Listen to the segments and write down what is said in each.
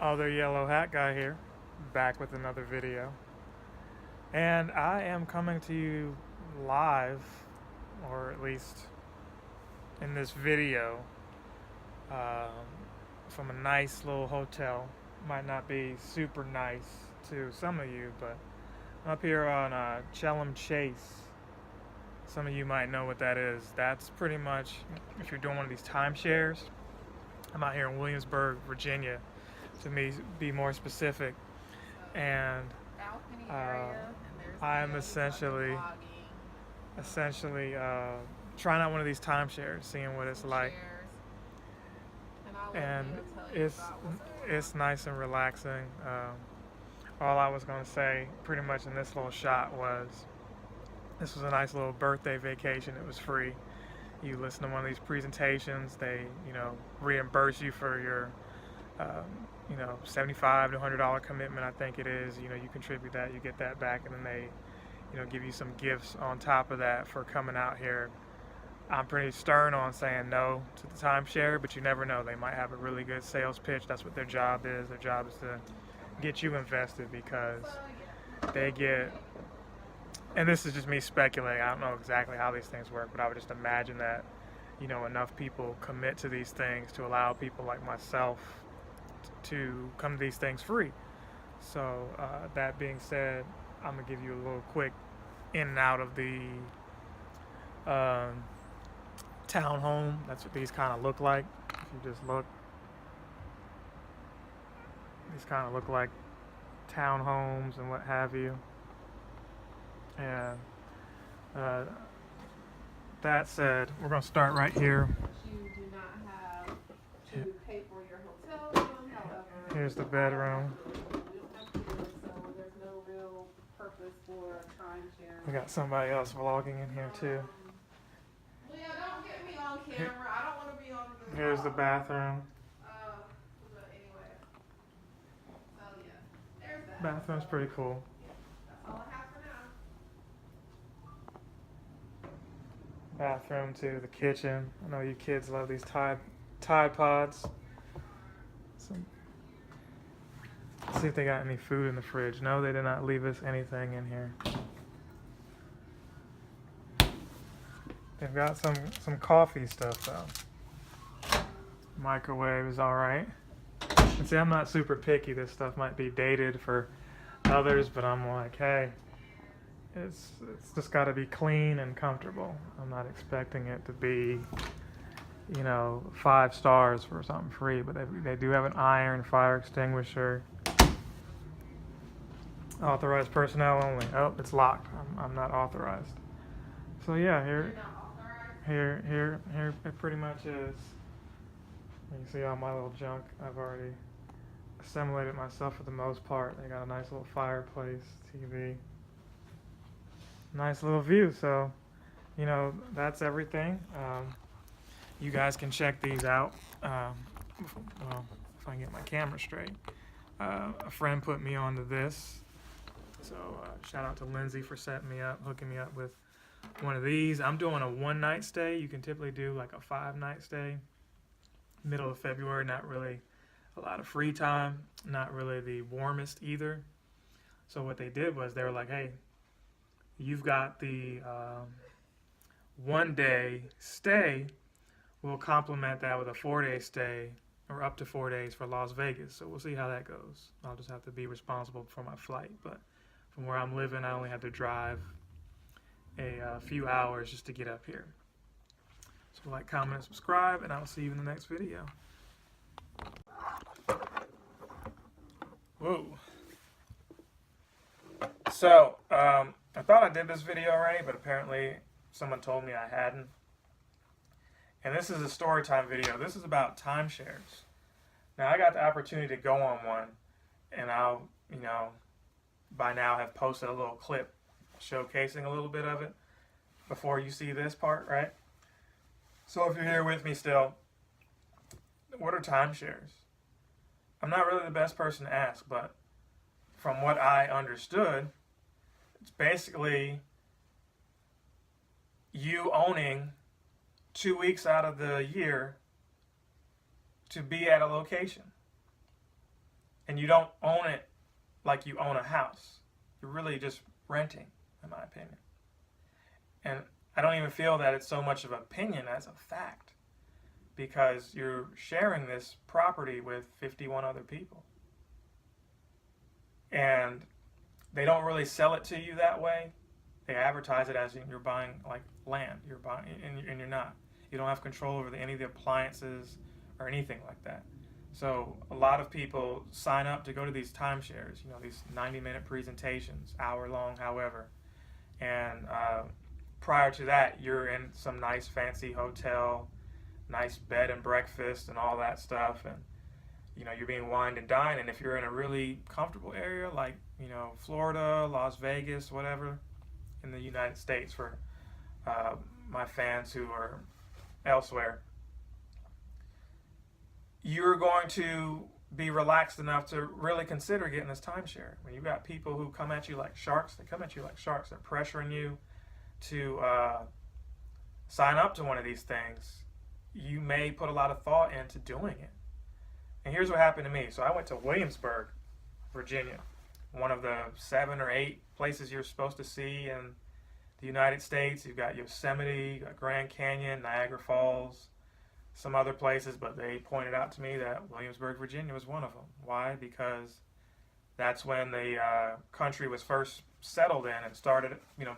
Other yellow hat guy here, back with another video. And I am coming to you live, or at least in this video, um, from a nice little hotel. Might not be super nice to some of you, but I'm up here on Chelham Chase. Some of you might know what that is. That's pretty much, if you're doing one of these timeshares, I'm out here in Williamsburg, Virginia, to be more specific. And balcony uh, area, and there's I'm Naomi talking essentially trying out one of these timeshares, seeing what it's like. shares, and I'll let And Neil tell you it's about what's going it's nice and relaxing. All I was gonna say, pretty much in this little shot, was this was a nice little birthday vacation. It was free. You listen to one of these presentations, they reimburse you for your um, $75 to $100 commitment. I think it is. You contribute that, you get that back, and then they give you some gifts on top of that for coming out here. I'm pretty stern on saying no to the timeshare, but you never know. They might have a really good sales pitch. That's what their job is. Their job is to get you invested, because they get, and this is just me speculating, I don't know exactly how these things work, but I would just imagine that enough people commit to these things to allow people like myself to come to these things free. So that being said, I'm gonna give you a little quick in and out of the um, townhome. That's what these kind of look like. If you just look, these kind of look like townhomes and what have you. And uh, that said, we're gonna start right here. You do not have to pay for your hotel room, however. Here's the bedroom. We don't have kids, so there's no real purpose for a timeshare. We got somebody else vlogging in here too. Leah, don't get me on camera. I don't want to be on the Here's the vlog. bathroom. But anyway. So yeah, there's that. Bathroom's pretty cool. That's all I have for now. Bathroom too, the kitchen. I know you kids love these Tide Pods. Let's see if they got any food in the fridge. No, they did not leave us anything in here. They've got some coffee stuff though. Microwave is all right. And see, I'm not super picky. This stuff might be dated for others, but I'm like, hey, it's just got to be clean and comfortable. I'm not expecting it to be 5 stars for something free, but they do have an iron, fire extinguisher. Authorized personnel only. Oh, it's locked. I'm not authorized. So yeah, here it pretty much is. You can see all my little junk. I've already assimilated myself for the most part. They got a nice little fireplace, TV, nice little view. So, that's everything. You guys can check these out. Well, if I can get my camera straight. A friend put me onto this. So shout out to Lindsay for setting me up, hooking me up with one of these. I'm doing a 1-night stay. You can typically do like a 5-night stay. Middle of February, not really a lot of free time, not really the warmest either. So what they did was they were like, hey, you've got the 1-day stay. We'll complement that with a 4-day stay, or up to 4 days for Las Vegas. So we'll see how that goes. I'll just have to be responsible for my flight. But from where I'm living, I only have to drive a few hours just to get up here. So like, comment, and subscribe, and I'll see you in the next video. Whoa. So, I thought I did this video already, but apparently someone told me I hadn't. And this is a story time video. This is about timeshares. Now, I got the opportunity to go on one, and I'll, by now have posted a little clip showcasing a little bit of it before you see this part, right? So if you're here with me still, what are timeshares? I'm not really the best person to ask, but from what I understood, it's basically you owning 2 weeks out of the year to be at a location. And you don't own it like you own a house. You're really just renting, in my opinion. And I don't even feel that it's so much of an opinion as a fact, because you're sharing this property with 51 other people. And they don't really sell it to you that way. They advertise it as you're buying like land. You're buying, and you're not. You don't have control over any of the appliances or anything like that. So a lot of people sign up to go to these timeshares, these 90-minute presentations, hour long, however. And prior to that, you're in some nice fancy hotel, nice bed and breakfast and all that stuff. And, you're being wined and dined. And if you're in a really comfortable area like, Florida, Las Vegas, whatever, in the United States for my fans who are elsewhere, you're going to be relaxed enough to really consider getting this timeshare. When you've got people who come at you like sharks, they come at you like sharks. They're pressuring you to sign up to one of these things. You may put a lot of thought into doing it. And here's what happened to me. So I went to Williamsburg, Virginia, one of the 7 or 8 places you're supposed to see in the United States. You've got Yosemite, you've got Grand Canyon, Niagara Falls, some other places, but they pointed out to me that Williamsburg, Virginia was one of them. Why? Because that's when the country was first settled in and started,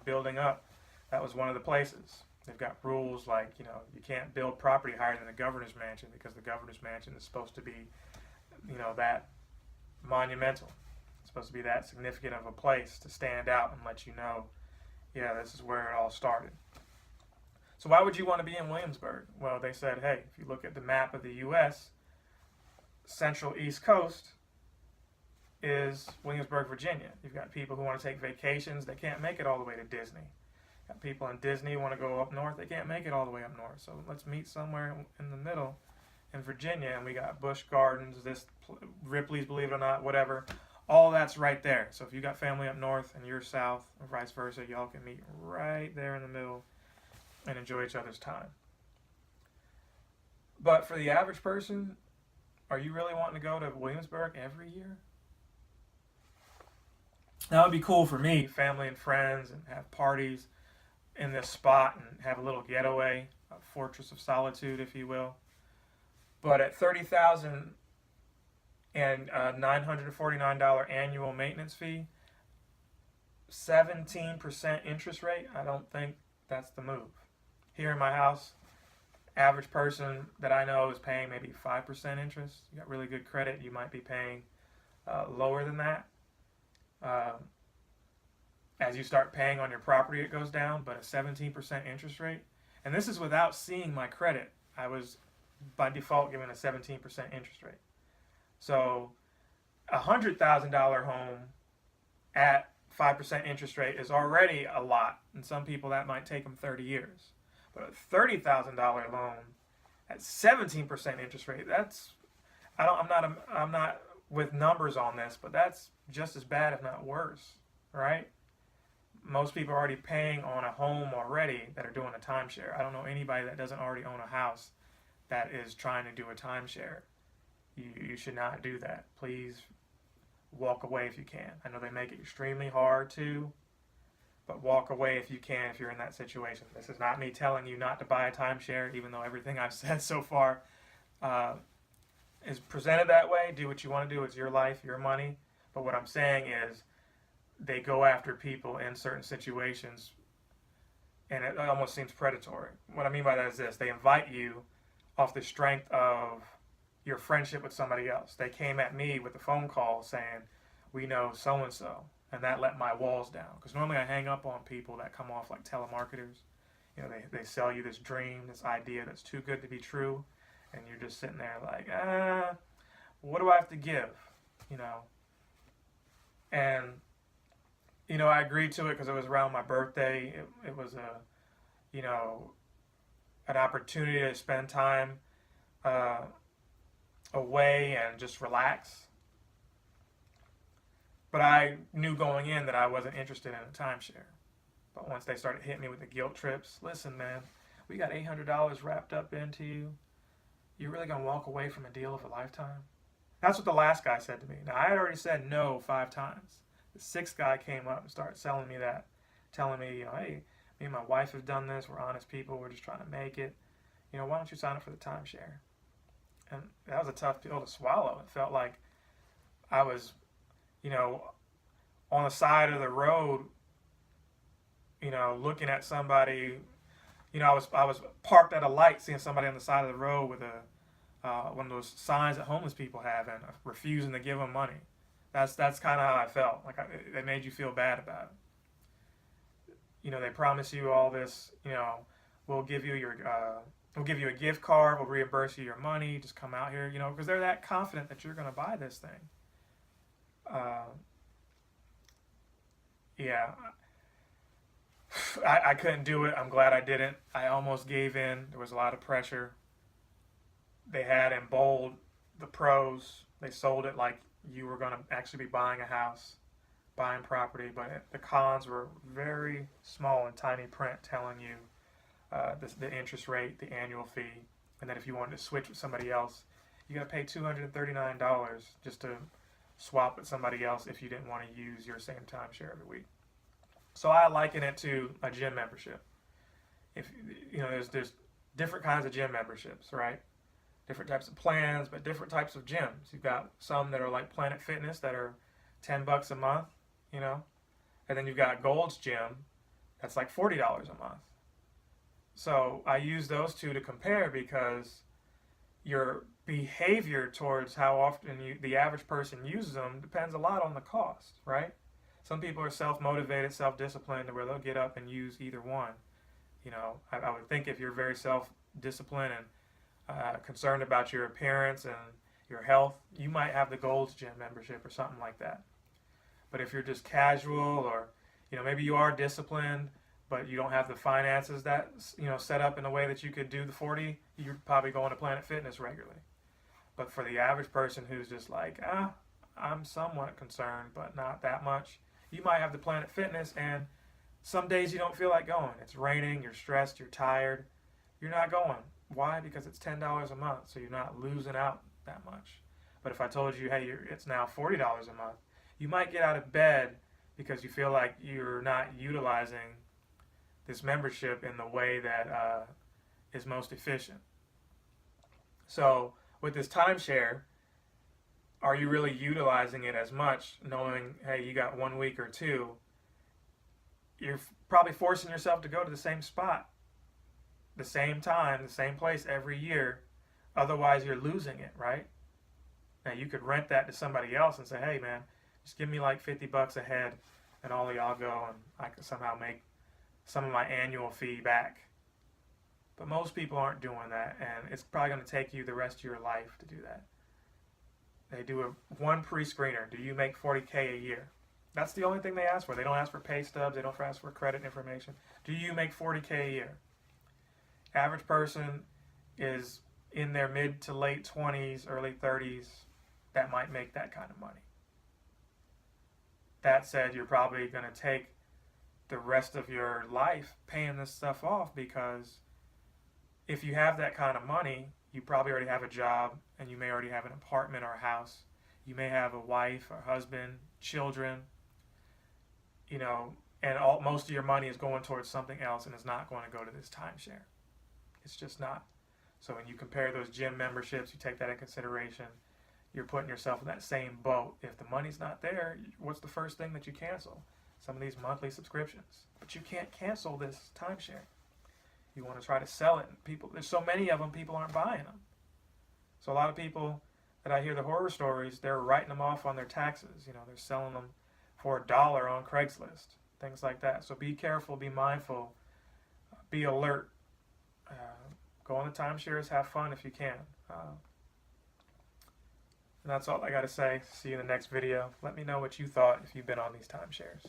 building up. That was one of the places. They've got rules like, you can't build property higher than the governor's mansion, because the governor's mansion is supposed to be, that monumental. It's supposed to be that significant of a place to stand out and let you know, yeah, this is where it all started. So why would you want to be in Williamsburg? Well, they said, hey, if you look at the map of the U.S., central East Coast is Williamsburg, Virginia. You've got people who want to take vacations. They can't make it all the way to Disney. Got people in Disney who want to go up north. They can't make it all the way up north. So let's meet somewhere in the middle in Virginia. And we got Busch Gardens, Ripley's, believe it or not, whatever. All that's right there. So if you got family up north and you're south, or vice versa, y'all can meet right there in the middle and enjoy each other's time. But for the average person, are you really wanting to go to Williamsburg every year? That would be cool for me, family and friends, and have parties in this spot and have a little getaway, a fortress of solitude, if you will. But at $30,000 and $949 annual maintenance fee, 17% interest rate, I don't think that's the move. Here in my house, average person that I know is paying maybe 5% interest. You got really good credit, you might be paying lower than that. As you start paying on your property, it goes down, but a 17% interest rate. And this is without seeing my credit. I was, by default, given a 17% interest rate. So a $100,000 home at 5% interest rate is already a lot. And some people, that might take them 30 years. But a $30,000 loan at 17% interest rate, I'm not with numbers on this, but that's just as bad, if not worse, right? Most people are already paying on a home already that are doing a timeshare. I don't know anybody that doesn't already own a house that is trying to do a timeshare. You should not do that. Please walk away if you can. I know they make it extremely hard to, but walk away if you can if you're in that situation. This is not me telling you not to buy a timeshare, even though everything I've said so far is presented that way. Do what you want to do. It's your life, your money. But what I'm saying is they go after people in certain situations, and it almost seems predatory. What I mean by that is this. They invite you off the strength of your friendship with somebody else. They came at me with a phone call saying, we know so-and-so, and that let my walls down. Because normally I hang up on people that come off like telemarketers. They sell you this dream, this idea that's too good to be true, and you're just sitting there like, what do I have to give? And I agreed to it because it was around my birthday. It was an opportunity to spend time away and just relax. But I knew going in that I wasn't interested in a timeshare. But once they started hitting me with the guilt trips, listen, man, we got $800 wrapped up into you. You're really going to walk away from a deal of a lifetime? That's what the last guy said to me. Now, I had already said no 5 times. The 6th guy came up and started selling me that, telling me, hey, me and my wife have done this. We're honest people. We're just trying to make it. Why don't you sign up for the timeshare? And that was a tough pill to swallow. It felt like I was, on the side of the road, looking at somebody. I was parked at a light, seeing somebody on the side of the road with one of those signs that homeless people have, and refusing to give them money. That's kind of how I felt. Like they made you feel bad about it. They promise you all this. We'll give you a gift card. We'll reimburse you your money. Just come out here. Because they're that confident that you're going to buy this thing. Yeah. I couldn't do it. I'm glad I didn't. I almost gave in. There was a lot of pressure. They had in bold the pros. They sold it like you were going to actually be buying a house, buying property, but the cons were very small and tiny print telling you the interest rate, the annual fee, and that if you wanted to switch with somebody else, you got to pay $239 just to swap with somebody else if you didn't want to use your same timeshare every week. So I liken it to a gym membership. If there's different kinds of gym memberships, right? Different types of plans, but different types of gyms. You've got some that are like Planet Fitness that are $10 a month, and then you've got Gold's Gym that's like $40 a month. So I use those two to compare because your behavior towards how often the average person uses them depends a lot on the cost, right? Some people are self-motivated, self-disciplined, where they'll get up and use either one. I would think if you're very self-disciplined and concerned about your appearance and your health, you might have the Gold's Gym membership or something like that. But if you're just casual, or maybe you are disciplined, but you don't have the finances that set up in a way that you could do the 40, you're probably going to Planet Fitness regularly. But for the average person who's just like, I'm somewhat concerned, but not that much, you might have the Planet Fitness, and some days you don't feel like going. It's raining, you're stressed, you're tired, you're not going. Why? Because it's $10 a month, so you're not losing out that much. But if I told you, hey, it's now $40 a month, you might get out of bed because you feel like you're not utilizing this membership in the way that is most efficient. So with this timeshare, are you really utilizing it as much, knowing, hey, you got 1 week or 2? You're probably forcing yourself to go to the same spot, the same time, the same place every year. Otherwise, you're losing it, right? Now, you could rent that to somebody else and say, hey, man, just give me like $50 a head, and all of y'all go, and I can somehow make some of my annual fee back. But most people aren't doing that, and it's probably going to take you the rest of your life to do that. They do one pre-screener. Do you make $40K a year? That's the only thing they ask for. They don't ask for pay stubs. They don't ask for credit information. Do you make $40K a year? Average person is in their mid to late 20s, early 30s that might make that kind of money. That said, you're probably going to take the rest of your life paying this stuff off, because if you have that kind of money, you probably already have a job, and you may already have an apartment or a house. You may have a wife or husband, children, and most of your money is going towards something else, and it's not going to go to this timeshare. It's just not. So when you compare those gym memberships, you take that in consideration, you're putting yourself in that same boat. If the money's not there, what's the first thing that you cancel? Some of these monthly subscriptions. But you can't cancel this timeshare. You want to try to sell it. There's so many of them, people aren't buying them. So a lot of people that I hear the horror stories, they're writing them off on their taxes. They're selling them for $1 on Craigslist, things like that. So be careful, be mindful, be alert. Go on the timeshares, have fun if you can. And that's all I got to say. See you in the next video. Let me know what you thought if you've been on these timeshares.